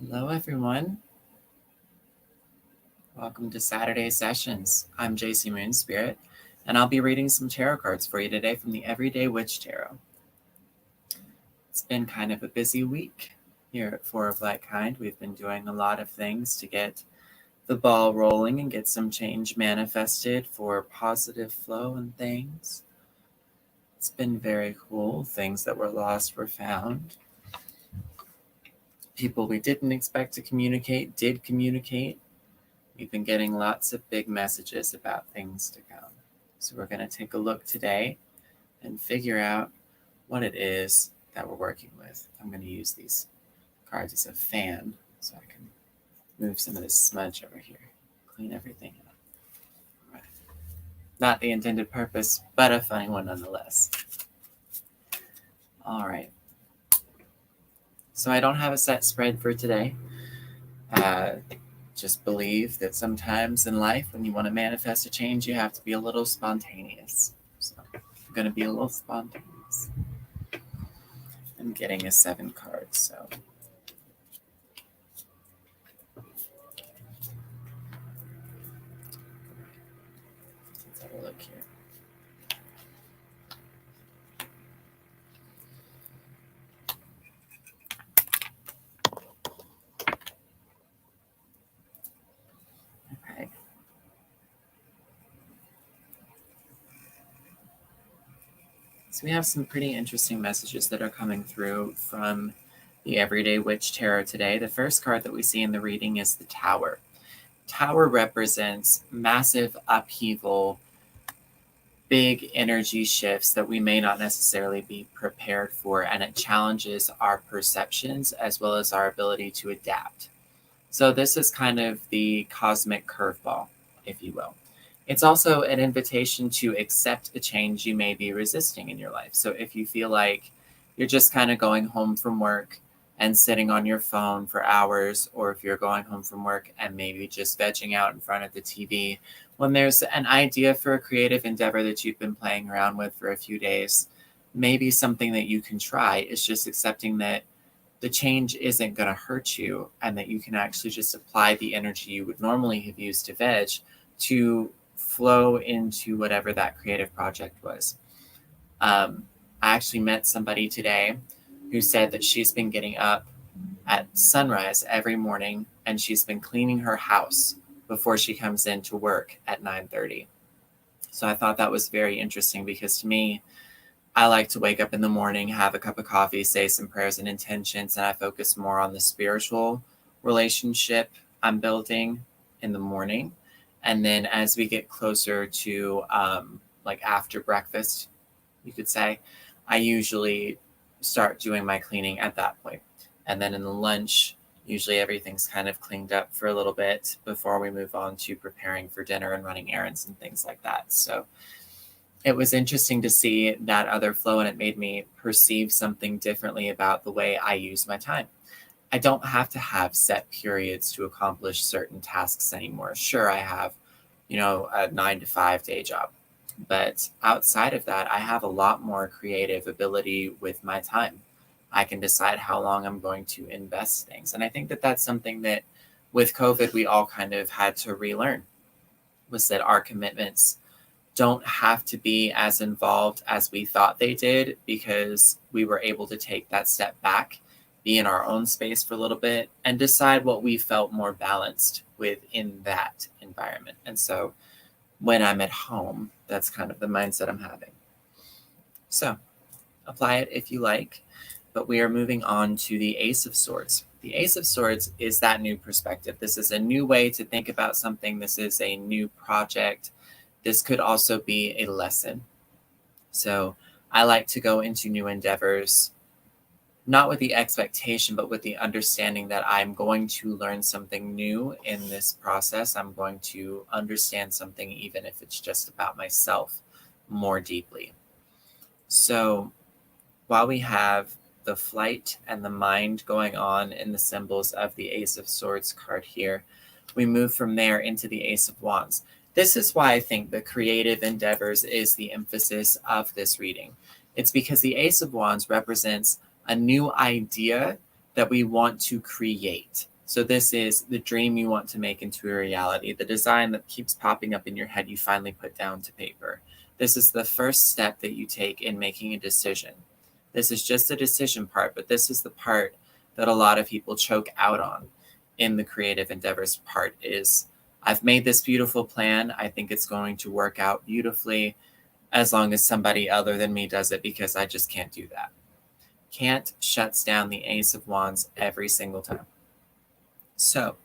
Hello, everyone. Welcome to Saturday Sessions. I'm Jacy Moonspirit, and I'll be reading some tarot cards for you today from the Everyday Witch Tarot. It's been kind of a busy week here at Four of Like Kind. We've been doing a lot of things to get the ball rolling and get some change manifested for positive flow and things. It's been very cool. Things that were lost were found. People we didn't expect to communicate did communicate. We've been getting lots of big messages about things to come. So we're going to take a look today and figure out what it is that we're working with. I'm going to use these cards as a fan so I can move some of this smudge over here, clean everything up. All right. Not the intended purpose, but a funny one nonetheless. All right. So I don't have a set spread for today. Just believe that sometimes in life, when you want to manifest a change, you have to be a little spontaneous. So I'm going to be a little spontaneous. I'm getting a 7 cards, so. Let's have a look here. Okay. So we have some pretty interesting messages that are coming through from the Everyday Witch Tarot today. The first card that we see in the reading is the Tower. Tower represents massive upheaval, big energy shifts that we may not necessarily be prepared for, and it challenges our perceptions as well as our ability to adapt. So this is kind of the cosmic curveball, if you will. It's also an invitation to accept a change you may be resisting in your life. So if you feel like you're just kind of going home from work and sitting on your phone for hours, or if you're going home from work and maybe just vegging out in front of the TV, when there's an idea for a creative endeavor that you've been playing around with for a few days, maybe something that you can try is just accepting that the change isn't going to hurt you and that you can actually just apply the energy you would normally have used to veg to flow into whatever that creative project was. I actually met somebody today who said that she's been getting up at sunrise every morning and she's been cleaning her house before she comes in to work at 9:30. So I thought that was very interesting because to me, I like to wake up in the morning, have a cup of coffee, say some prayers and intentions, and I focus more on the spiritual relationship I'm building in the morning. And then as we get closer to like after breakfast, you could say, I usually start doing my cleaning at that point. And then in the lunch, usually everything's kind of cleaned up for a little bit before we move on to preparing for dinner and running errands and things like that. So it was interesting to see that other flow, and it made me perceive something differently about the way I use my time. I don't have to have set periods to accomplish certain tasks anymore. Sure, I have, a 9 to 5 day job, but outside of that, I have a lot more creative ability with my time. I can decide how long I'm going to invest things. And I think that that's something that with COVID, we all kind of had to relearn, was that our commitments don't have to be as involved as we thought they did, because we were able to take that step back, be in our own space for a little bit, and decide what we felt more balanced within that environment. And so when I'm at home, that's kind of the mindset I'm having. So apply it if you like, but we are moving on to the Ace of Swords. The Ace of Swords is that new perspective. This is a new way to think about something. This is a new project. This could also be a lesson. So I like to go into new endeavors, not with the expectation, but with the understanding that I'm going to learn something new in this process. I'm going to understand something, even if it's just about myself, more deeply. So while we have the flight and the mind going on in the symbols of the Ace of Swords card here, we move from there into the Ace of Wands. This is why I think the creative endeavors is the emphasis of this reading. It's because the Ace of Wands represents a new idea that we want to create. So this is the dream you want to make into a reality, the design that keeps popping up in your head you finally put down to paper. This is the first step that you take in making a decision. This is just the decision part, but this is the part that a lot of people choke out on in the creative endeavors part is, I've made this beautiful plan. I think it's going to work out beautifully as long as somebody other than me does it, because I just can't do that. Can't shuts down the Ace of Wands every single time. So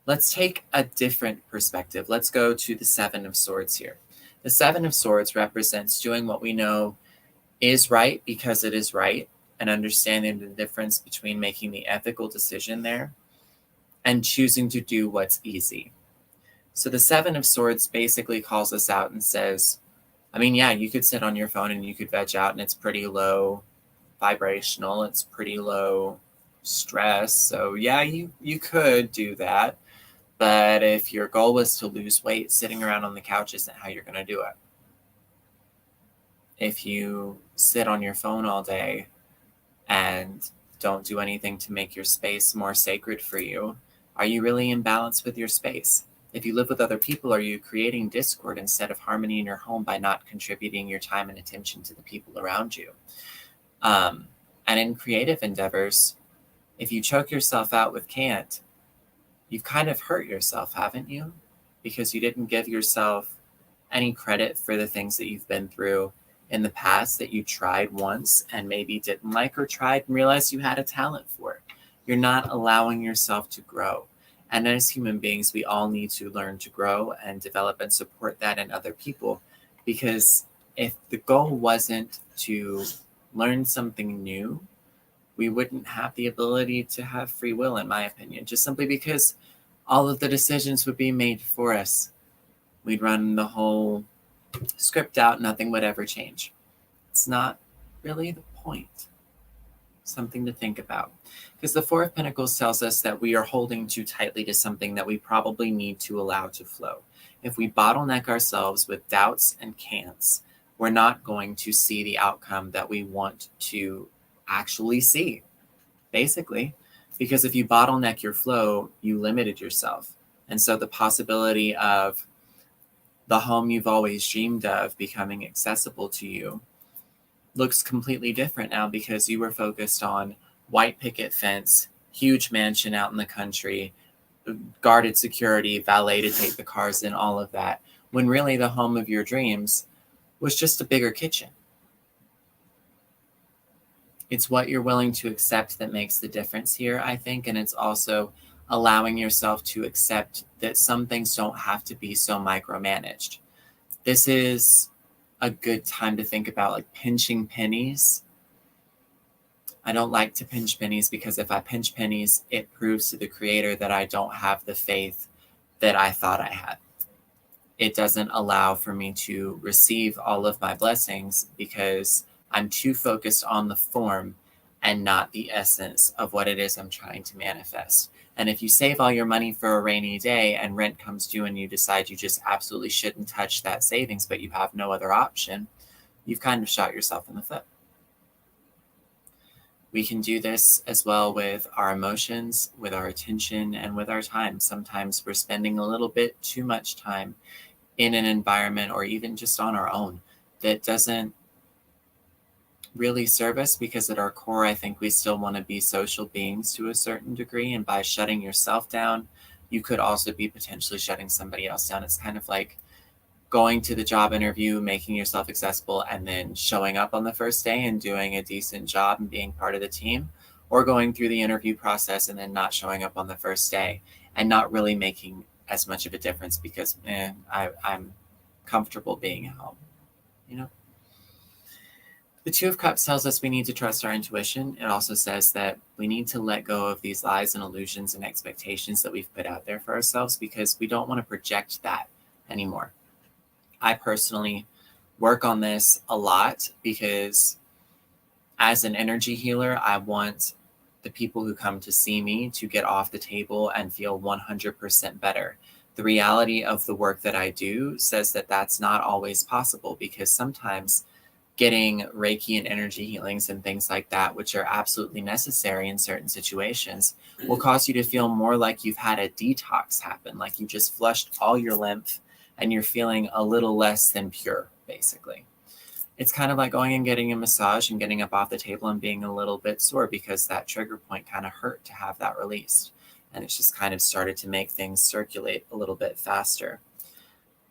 let's take a different perspective. Let's go to the Seven of Swords here. The Seven of Swords represents doing what we know is right because it is right, and understanding the difference between making the ethical decision there and choosing to do what's easy. So the Seven of Swords basically calls us out and says, I mean, yeah, you could sit on your phone and you could veg out and it's pretty low vibrational, it's pretty low stress. So yeah, you could do that. But if your goal was to lose weight, sitting around on the couch isn't how you're going to do it. If you sit on your phone all day and don't do anything to make your space more sacred for you, are you really in balance with your space? If you live with other people, are you creating discord instead of harmony in your home by not contributing your time and attention to the people around you? And in creative endeavors, if you choke yourself out with can't, you've kind of hurt yourself, haven't you? Because you didn't give yourself any credit for the things that you've been through in the past that you tried once and maybe didn't like, or tried and realized you had a talent for it. You're not allowing yourself to grow. And as human beings, we all need to learn to grow and develop and support that in other people. Because if the goal wasn't to learn something new, we wouldn't have the ability to have free will, in my opinion, just simply because all of the decisions would be made for us. We'd run the whole script out, nothing would ever change. It's not really the point. Something to think about. Because the Four of Pentacles tells us that we are holding too tightly to something that we probably need to allow to flow. If we bottleneck ourselves with doubts and can'ts, we're not going to see the outcome that we want to actually see, basically. Because if you bottleneck your flow, you limited yourself. And so the possibility of the home you've always dreamed of becoming accessible to you looks completely different now, because you were focused on white picket fence, huge mansion out in the country, guarded security, valet to take the cars in, all of that, when really the home of your dreams was just a bigger kitchen. It's what you're willing to accept that makes the difference here, I think. And it's also allowing yourself to accept that some things don't have to be so micromanaged. This is a good time to think about like pinching pennies. I don't like to pinch pennies, because if I pinch pennies, it proves to the creator that I don't have the faith that I thought I had. It doesn't allow for me to receive all of my blessings, because I'm too focused on the form and not the essence of what it is I'm trying to manifest. And if you save all your money for a rainy day and rent comes due and you decide you just absolutely shouldn't touch that savings, but you have no other option, you've kind of shot yourself in the foot. We can do this as well with our emotions, with our attention, and with our time. Sometimes we're spending a little bit too much time in an environment, or even just on our own, that doesn't really serve us, because at our core, I think we still want to be social beings to a certain degree. And by shutting yourself down, you could also be potentially shutting somebody else down. It's kind of like going to the job interview, making yourself accessible, and then showing up on the first day and doing a decent job and being part of the team, or going through the interview process and then not showing up on the first day and not really making as much of a difference, because I'm comfortable being at home, you know? The Two of Cups tells us we need to trust our intuition. It also says that we need to let go of these lies and illusions and expectations that we've put out there for ourselves, because we don't want to project that anymore. I personally work on this a lot, because as an energy healer, I want the people who come to see me to get off the table and feel 100% better. The reality of the work that I do says that that's not always possible, because sometimes getting Reiki and energy healings and things like that, which are absolutely necessary in certain situations, will cause you to feel more like you've had a detox happen, like you just flushed all your lymph and you're feeling a little less than pure, basically. It's kind of like going and getting a massage and getting up off the table and being a little bit sore because that trigger point kind of hurt to have that released. And it's just kind of started to make things circulate a little bit faster.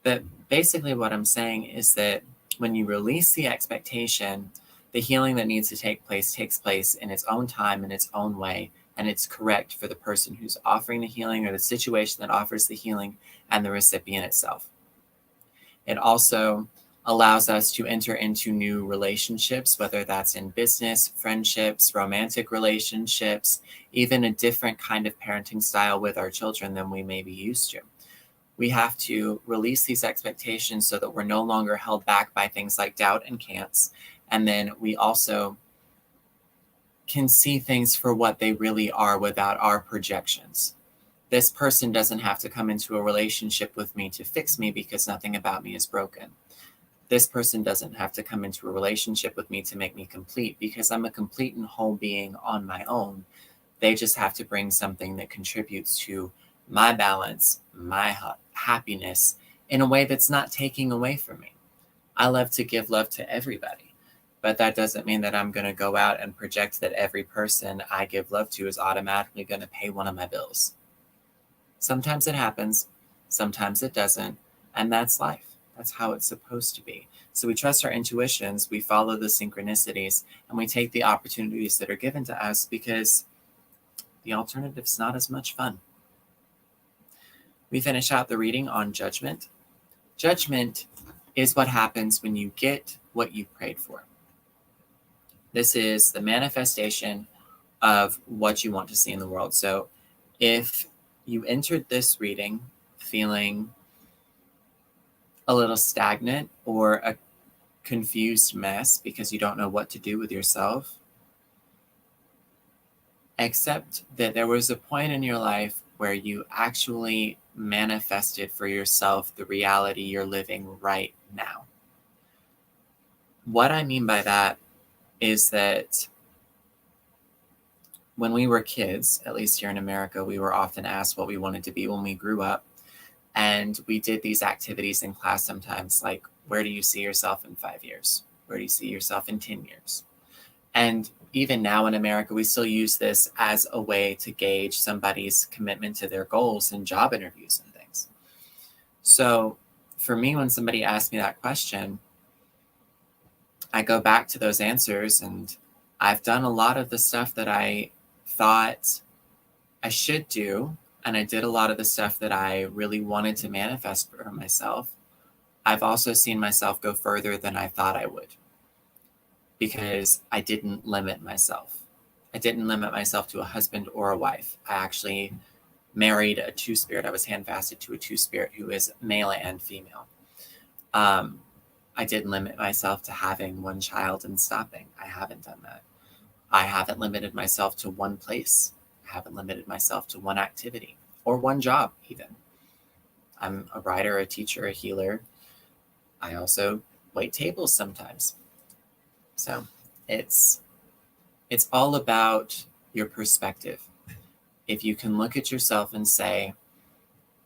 But basically what I'm saying is that when you release the expectation, the healing that needs to take place takes place in its own time, in its own way, and it's correct for the person who's offering the healing or the situation that offers the healing and the recipient itself. It also allows us to enter into new relationships, whether that's in business, friendships, romantic relationships, even a different kind of parenting style with our children than we may be used to. We have to release these expectations so that we're no longer held back by things like doubt and can'ts. And then we also can see things for what they really are without our projections. This person doesn't have to come into a relationship with me to fix me because nothing about me is broken. This person doesn't have to come into a relationship with me to make me complete because I'm a complete and whole being on my own. They just have to bring something that contributes to my balance, my happiness in a way that's not taking away from me. I love to give love to everybody, but that doesn't mean that I'm going to go out and project that every person I give love to is automatically going to pay one of my bills. Sometimes it happens, sometimes it doesn't, and that's life. That's how it's supposed to be. So we trust our intuitions, we follow the synchronicities, and we take the opportunities that are given to us because the alternative's not as much fun. We finish out the reading on judgment. Judgment is what happens when you get what you prayed for. This is the manifestation of what you want to see in the world. So if you entered this reading feeling a little stagnant or a confused mess because you don't know what to do with yourself, accept that there was a point in your life where you actually manifested for yourself the reality you're living right now. What I mean by that is that when we were kids, at least here in America, we were often asked what we wanted to be when we grew up. And we did these activities in class sometimes, like, where do you see yourself in 5 years? Where do you see yourself in 10 years? And even now in America, we still use this as a way to gauge somebody's commitment to their goals in job interviews and things. So for me, when somebody asks me that question, I go back to those answers, and I've done a lot of the stuff that I thought I should do, and I did a lot of the stuff that I really wanted to manifest for myself. I've also seen myself go further than I thought I would because I didn't limit myself. I didn't limit myself to a husband or a wife. I actually married a two-spirit. I was hand-fasted to a two-spirit who is male and female. I didn't limit myself to having one child and stopping. I haven't done that. I haven't limited myself to one place. I haven't limited myself to one activity or one job even. I'm a writer, a teacher, a healer. I also wait tables sometimes. So it's all about your perspective. If you can look at yourself and say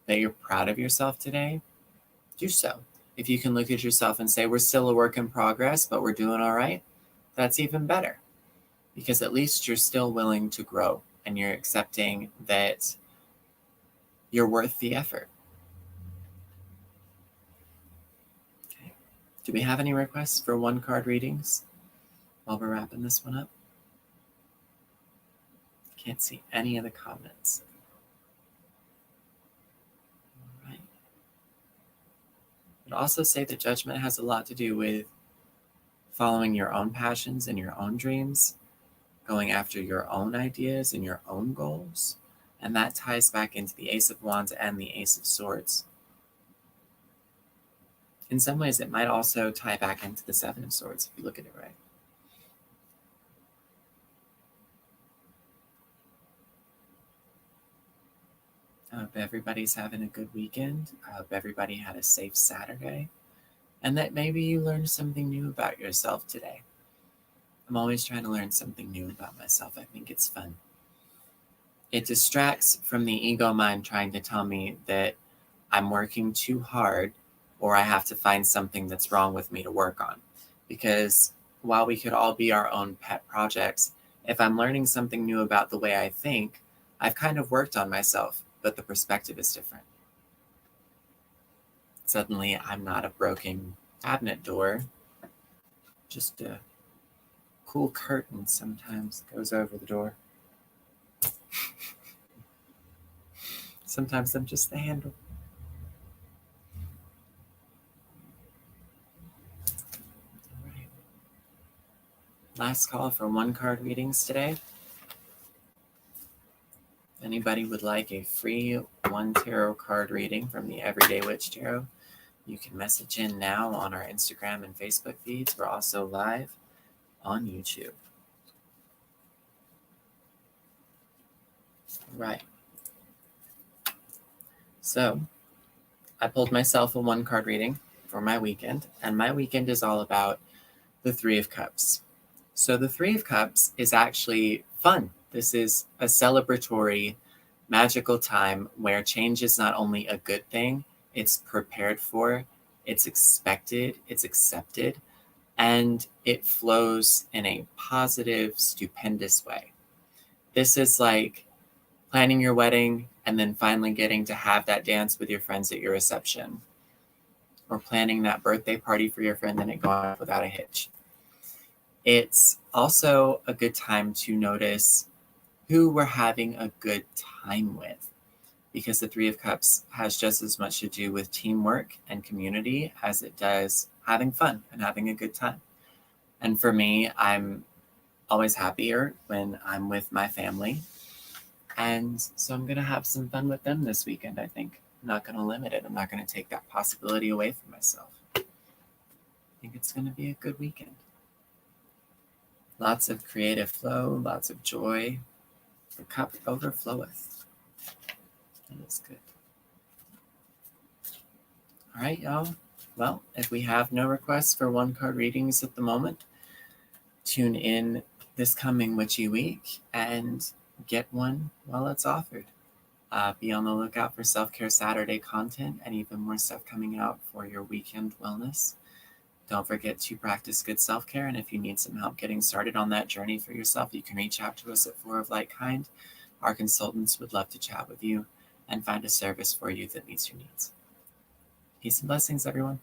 that you're proud of yourself today, do so. If you can look at yourself and say, we're still a work in progress, but we're doing all right, that's even better. Because at least you're still willing to grow and you're accepting that you're worth the effort. Okay. Do we have any requests for one card readings while we're wrapping this one up? Can't see any of the comments. All right. I'd also say that judgment has a lot to do with following your own passions and your own dreams, going after your own ideas and your own goals. And that ties back into the Ace of Wands and the Ace of Swords. In some ways, it might also tie back into the Seven of Swords if you look at it right. I hope everybody's having a good weekend. I hope everybody had a safe Saturday. and that maybe you learned something new about yourself today. I'm always trying to learn something new about myself. I think it's fun. It distracts from the ego mind trying to tell me that I'm working too hard or I have to find something that's wrong with me to work on. Because while we could all be our own pet projects, if I'm learning something new about the way I think, I've kind of worked on myself, but the perspective is different. Suddenly, I'm not a broken cabinet door, just a cool curtain sometimes goes over the door. Sometimes I'm just the handle. All right. Last call for 1-card readings today. If anybody would like a free 1 tarot card reading from the Everyday Witch Tarot, you can message in now on our Instagram and Facebook feeds. We're also live on YouTube. All right. So I pulled myself a 1-card reading for my weekend, and my weekend is all about the 3 of Cups. So the 3 of Cups is actually fun. This is a celebratory, magical time where change is not only a good thing, it's prepared for, it's expected, it's accepted, and it flows in a positive, stupendous way. This is like planning your wedding and then finally getting to have that dance with your friends at your reception, or planning that birthday party for your friend and it going off without a hitch. It's also a good time to notice who we're having a good time with, because the 3 of Cups has just as much to do with teamwork and community as it does having fun and having a good time. And for me, I'm always happier when I'm with my family. And so I'm going to have some fun with them this weekend, I think. I'm not going to limit it. I'm not going to take that possibility away from myself. I think it's going to be a good weekend. Lots of creative flow, lots of joy. The cup overfloweth. That is good. All right, y'all. Well, if we have no requests for 1-card readings at the moment, tune in this coming witchy week and get one while it's offered. Be on the lookout for Self-Care Saturday content and even more stuff coming out for your weekend wellness. Don't forget to practice good self-care, and if you need some help getting started on that journey for yourself, you can reach out to us at 4 of Like Kind. Our consultants would love to chat with you and find a service for you that meets your needs. Peace and blessings, everyone.